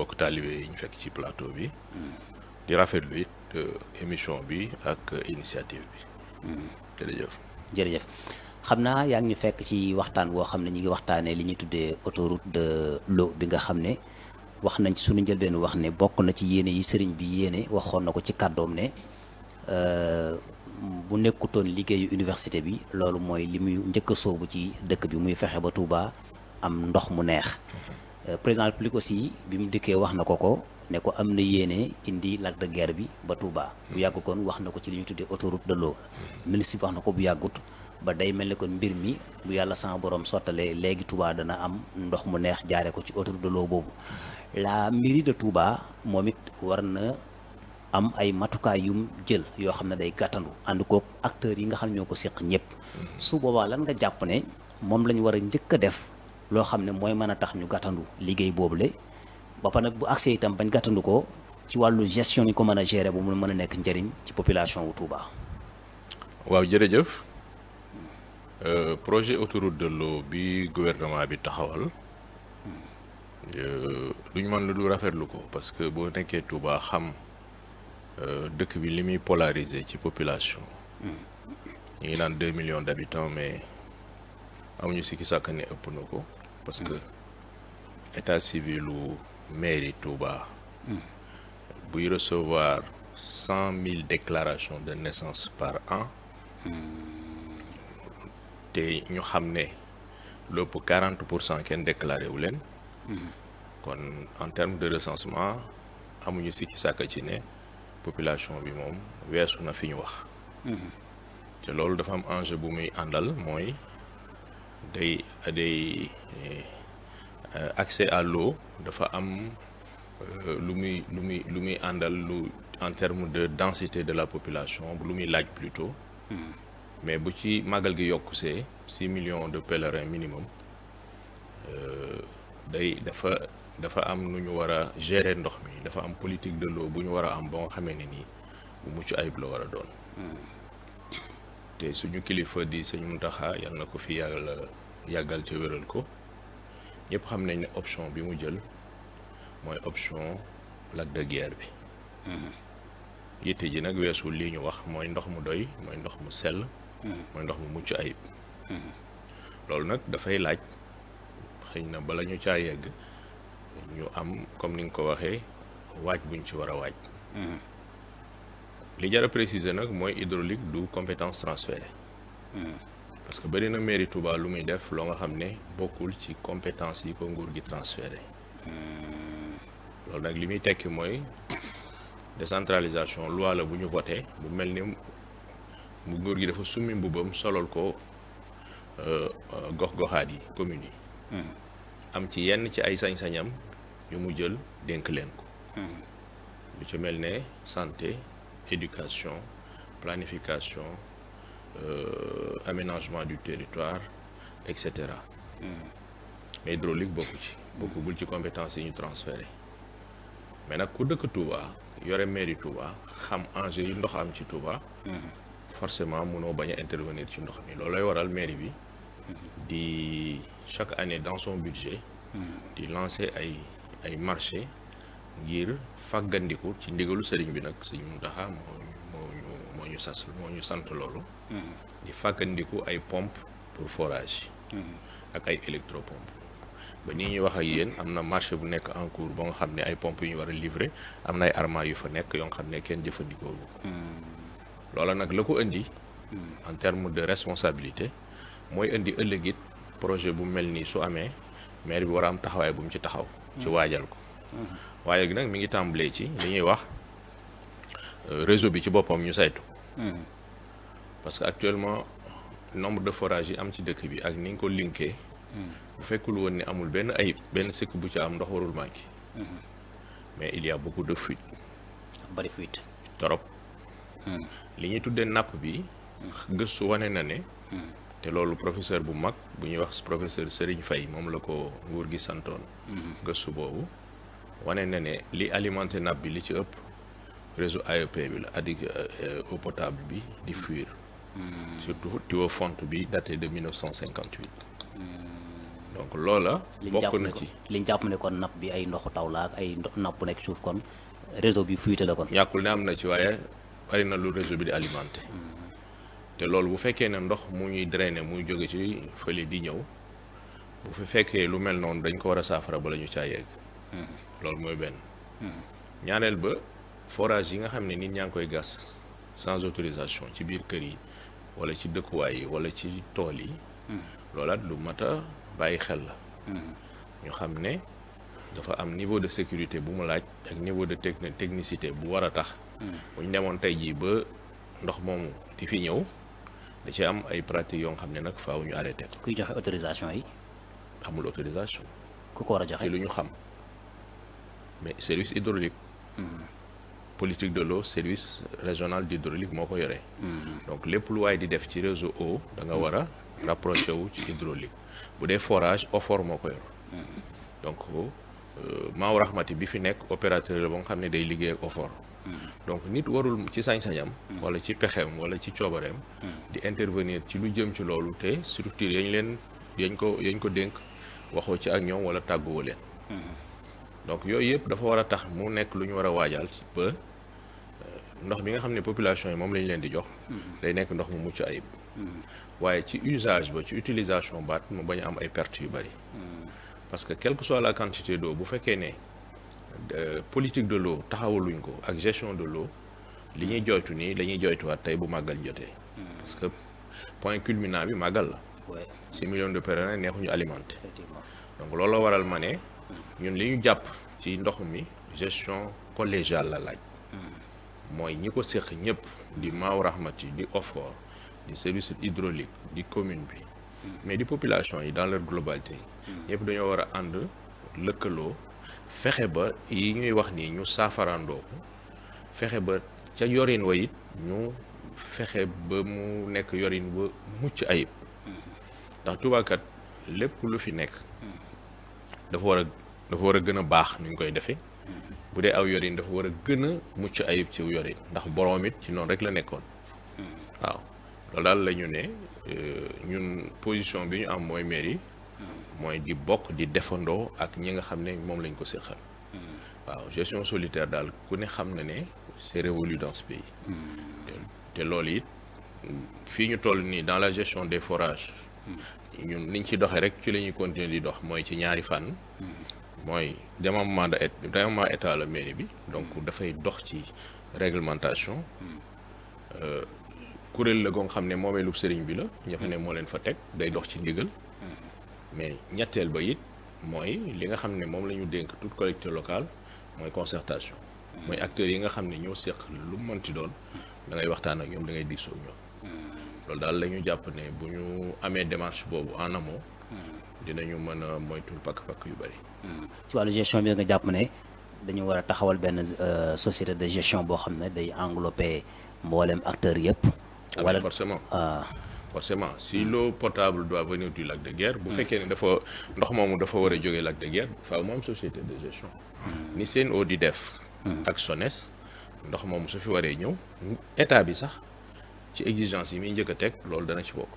mbokk taalibe yi ñu fekk ci plateau bi di rafetlu it émission bi ak initiative bi jërëjëf jërëjëf xam naa yaa ngi ñu fekk ci waxtaan woo xam ne ñu ngi waxtaanee li ñuy tuddee autoroute de l'eau bi nga xam ne wax nañ ci suñu njëlbeenu wax ne bokk na ci yéene yi sëriñ bi yéene waxoon na ko ci kàddoom ne bu nekkutoon liggéeyu université bi loolu mooy li muy njëkk a soobu ci dëkk bi muy fexe ba Touba am ndox mu neex président de la République aussi bi mu dikkee wax na ko ne ko am na yéene indi lac de Guiers bi ba Touba bu yàggu kon wax na ko ci li ñu tuddee autoroute de l'eau ministre bi wax na ko bu yàggut ba day mel ni kon mbir mi bu yàlla sama borom sottalee léegi Touba dana am ndox mu neex jaare ko ci autoroute de l'eau boobu la mairie de Touba moom it war na am ay matukaay yum jël yoo xam ne day gàttandu ànd kook acteurs yi nga xam ne ñoo ko séq ñëpp su boobaa lan nga jàpp ne moom la ñu war a njëkk a def loo xam ne mooy mën a tax ñu gàttandu liggéey boobule ba pare nag bu accès itam bañ gàttandu ko ci wàllu gestion ni ko mën a gérer ba mu mën a nekk njëriñ ci population wu Touba. waaw jërëjëf projet autoroute de l'eau bi gouvernement bi taxawal duñ mën lu du rafetlu ko parce que boo nekkee Touba xam dëkk bi li muy polariser ci population ñu ngi naan 2 millions d'habitants mais amuñu sikki sàkk ne ëpp na ko parce que état civil u mairie Touba buy recevoir 100 000 déclarations de naissance par an te ñu xam ne lépp 40% kenn déclaré wu leen kon en termes de recensement amuñu sikki sàkk ci ne population bi moom weesu na fi ñu wax te loolu dafa am enjeu bu muy àndal mooy day accès à l'eau dafa am lu muy àndal lu en termes de densité de la population lu muy laaj plutôt mais bu ci màggal gi yokkusee 6 millions de pèlerins minimum dafa am nu ñu war a gérer ndox mi dafa am politique de l'eau bu ñu war a am ba nga xamee ne nii bu mucc ayib la war a doon te suñu kilifa di sëñ Mountakha yal na ko fi yàggal ci wéral ko ñëpp xam nañ ne option bi mu jël mooy option lac de Guiers bi yitte ji nag weesul lii ñu wax mooy ndox mu doy mooy ndox mu sell mooy ndox mu mucc ayib loolu nag dafay laaj xëy na bala ñu caa yegg ñu am comme ni nga ko waxee waaj buñ ci war a waaj li jar a préciser nag mooy hydraulique du compétence transférée parce que bëri na mairie Touba lu muy def loo nga xam ne bokkul ci compétence yi ko nguur gi transféré loolu nag li muy tekki mooy décentralisation loi la bu ñu voté bu mel ni mu nguur gi dafa summi mbubam solol ko gox-goxaat yi communes yi am ci yenn ci ay sañ-sañam yu mu jël dénk leen ko lu ci mel ne santé éducation planification aménagement du territoire et cetera mais hydraulique bokkul ci compétence yi ñu transféré mais nag ku dëkk Touba yore mairie Touba xam enjeu yi ndox am ci Touba forcément mënoo bañ a intervenir ci ndox mi loolooy waral mairie bi di chaque année dans son budget di lancer ay marché ngir fàggandiku ci ndigalu sëriñ bi nag sëriñ Mountakha moo ñu sant loolu di fàggandiku ay pompe pour forage ak ay électropompe ba nii ñuy wax ak yéen am na marché bu nekk en cours ba nga xam ne ay pompes yu ñu war a livrer am na ay armoires yu fa nekk yoo nga xam ne kenn jëfandikoo bu ko loola nag la ko indi en terme de responsabilité mooy indi ëllëg it projet bu mel nii su amee maire bi war a am taxawaay bu mu ci taxaw ci waajal ko waaye nag mi ngi tàmbalee ci li ñuy wax réseau bi ci boppam ñu saytu parce que actuellement nombre de forages yi am ci dëkk bi ak ni nga ko linkee bu fekkul woon ni amul benn ayib benn sëkk bu ci am ndox warul manqué mais il y a beaucoup de fuite bari fuite trop li ñuy tuddee napp bi gëstu wane na ne te loolu professeur bu mag bu ñuy wax professeur Serigne Faye moom la ko nguur gi santoon gëstu boobu wane na ne li alimenté napp bi li ci ëpp réseau AEP bi la addig eau potable bi di fuir surtout tuyau fonte bi daté de 1958 donc loola bokk na ci liñ jàpp ne kon napp bi ay ndoxu taw la ak ay napp nekk suuf kon réseau bi fuité la kon. ñàkkul ne am na ci waaye bari na lu réseau bi di alimenté te loolu bu fekkee ne ndox mu ñuy drainer muy jóge ci fële di ñëw bu fi fekkee lu mel noonu dañ ko war a saafara bala ñu caa yegg loolu mooy benn ñaareel ba forage yi nga xam ne nit ñaa ngi koy gas sans autorisation ci biir kër yi wala ci dëkkuwaay yi wala ci tool yi loolaat lu mat a bàyyi xel la ñu xam ne dafa am niveau de sécurité bu mu laaj ak niveau de technicité bu war a tax bu ñu demoon tey jii ba ndox moomu di fi ñëw da ci am ay pratiques yoo xam ne nag faaw ñu arrêté ko. kuy joxe autorisation yi. amul autorisation. ku ko war a joxe ci lu ñu xam mais service hydraulique. politique de l'eau service régional d'hydraulique moo ko yore. donc lépp lu waay di def ci réseau eau da nga war a rapproché wu ci hydraulique bu dee forage OFOR moo ko yor. donc Maaw Rahmati bi fi nekk opérateur la ba nga xam ne day liggéey ak OFOR. donc nit warul ci sañ-sañam. wala ci pexeem wala ci coobareem. di intervenir ci lu jëm ci loolu te structure yañ ko dénk waxoo ci ak ñoom wala tàgguwoo leen. donc yooyu yëpp dafa war a tax mu nekk lu ñu war a waajal ba ndox bi nga xam ne population yi moom lañ leen di jox. day nekk ndox mu mucc ayib. waaye ci usage ba ci utilisation baat mu bañ a am ay pertes yu bari. parce que quelle que soit la quantité d'eau bu fekkee ne politique de l'eau taxawaluñ ko ak gestion de l'eau li ñuy joytu nii la ñuy joytuwaat tey bu màggal jotee. parce que point culminant bi màggal la. 6 millions de pèlerins neexuñu alimenté. donc loolu la waral ma ne ñun li ñu jàpp ci ndox mi gestion collégiale la laaj. mooy ñi ko séq ñëpp di Maaw Rahmati di OFOR di service hydraulique di commune bi. mais di population yi dans leur globalité. ñëpp dañoo war a ànd lëkkaloo fexe ba yi ñuy wax nii ñu saafaraandoo ko fexe ba ca yorin wa it ñu fexe ba mu nekk yorin ba mucc ayib. ndax Touba kat lépp lu fi nekk dafa war a gën a baax ni ñu koy defee bu dee aw yorin dafa war a gën a mucc ayib ci yorin ndax boroom it ci noonu rek la nekkoon waaw loolu daal la ñu ne ñun position bi ñu am mooy mairie mooy di bokk di defandoo ak ñi nga xam ne moom lañ ko séqal waaw gestion solitaire daal ku ne xam na ne c'est révolu dans ce pays te loolu it fii ñu toll nii dans la gestion des forages ñun niñ ci doxee rek ci la ñuy continuer di dox mooy ci ñaari fànn mooy démembrement état la mairie bi donc dafay dox ci réglementation kuréel la goo xam ne moomeelu sëriñ bi la ña fa ne moo leen fa teg day dox ci ndigal mais ñetteel ba it mooy li nga xam ne moom la ñu dénk toute collectivité locale mooy concertation mooy acteurs yi nga xam ne ñoo seq lu mu mënti doon da ngay waxtaan ak ñoom da ngay diisoo ak ñoom loolu daal la ñu jàpp ne bu ñu amee démarche boobu en amont dinañu mën a moytul pakk-pakk yu bari. ci wàllu gestion bi nga jàpp ne dañu war a taxawal benn société de gestion boo xam ne day englober mboolem acteurs yëpp. wala forcément si l'eau potable doit venir du lac de Guiers bu fekkee ne dafa ndox moomu dafa war a jógee lac de Guiers faaw mu am société de gestion. ni Sen'Eau di def. ak SONES ndox moomu su fi waree ñëw état bi sax. ci exigence yi muy njëkk a teg loolu dana ci bokk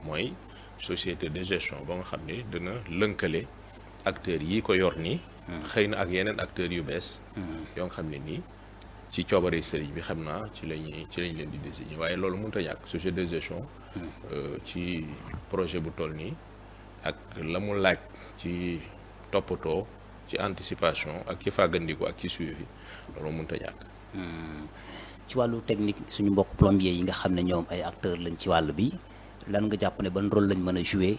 mooy société de gestion ba nga xam ne dina lënkale acteurs yi ko yor nii xëy na ak yeneen acteurs yu bees yoo nga xam ne nii ci coobare sëriñ bi xam naa ci lañ leen di désigner waaye loolu mënut a ñàkk société de gestion ci projet bu toll nii ak la mu laaj ci toppatoo ci anticipation ak ci fàggandiku ak ci suivi loolu mënut a ñàkk. ci wàllu technique suñu mbokk plombier yi nga xam ne ñoom ay acteurs lañ ci wàll bi lan nga jàpp ne ban rôle lañ mën a jouer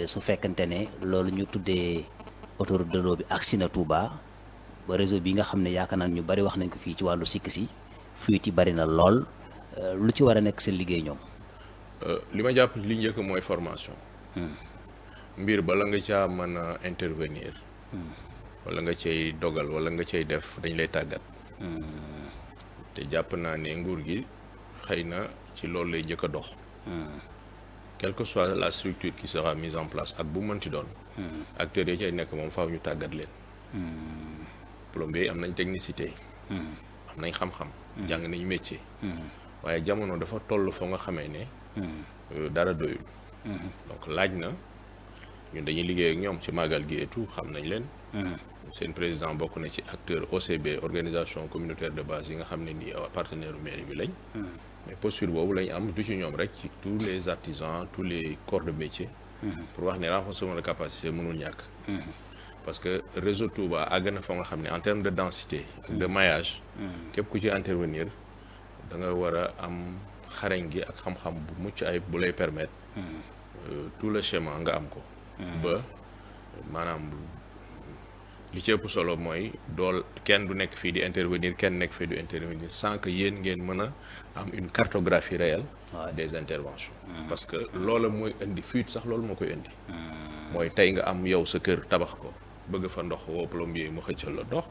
su fekkante ne loolu ñu tuddee autoroute de l'eau bi agsi na Touba ba réseau bi nga xam ne yaakaar naa ñu bari wax nañ ko fii ci wàllu sikk si fuite yi bari na lool lu ci war a nekk seen liggéey ñoom. li ma jàpp li njëkk mooy formation. mbir bala nga caa mën a intervenir. wala nga cay dogal wala nga cay def dañ lay tàggat. te jàpp naa ne nguur gi xëy na ci loolu lay njëkk a dox. quelle que soit la structure qui sera mise en place ak bu mënti doon. acteurs yi cay nekk moom faaw ñu tàggat leen. plombier yi am nañ technicité. am nañ xam-xam. jàng nañ métier. waaye jamono dafa toll foo nga xamee ne. dara doyul. donc laaj na ñun dañuy liggéey ak ñoom ci màggal gi et tout xam nañ leen. seen président bokk na ci acteur OCB organisation communautaire de base yi nga xam ne nii partenaire u mairie bi lañ. mais posture boobu lañ am du ci ñoom rek ci tous les artisans tous les corps de métier. pour wax ne renforcement de capacité mënul ñàkk. parce que réseau Touba àgg na fa nga xam ne en termes de densité ak de maillage. képp ku ci intervenir da nga war a am xarañ gi ak xam-xam bu mucc ayib bu lay permettre. tout le schéma nga am ko. ba maanaam li ci ëpp solo mooy dool kenn du nekk fii di intervenir kenn nekk fii du intervenir sans que yéen ngeen mën a am une cartographie réelle. des interventions. parce que loola mooy indi fuite sax loolu moo koy indi. mooy tey nga am yow sa kër tabax ko bëgg fa ndox woo plombier mu xëccal la ndox.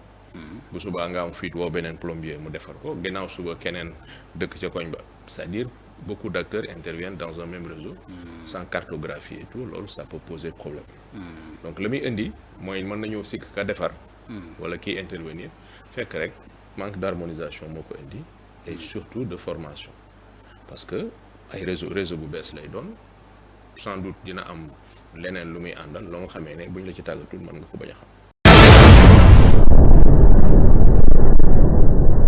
bu subaa nga am fuite woo beneen plombier mu defar ko ginnaaw suba keneen dëkk ca koñ ba c'est-à-dire beaucoup d'acteurs interviennent dans un même réseau. sans cartographie et tout loolu ça peut poser problème. donc li muy indi mooy mën nañoo sikk ka defar. wala kiy intervenir fekk rek manque d'harmonisation moo ko indi. et surtout de formation. parce que ay réseau bu bees lay doon sans doute dina am leneen lu muy àndal loo nga xamee ne buñ la ci tàggatul mën nga ko bañ a xam.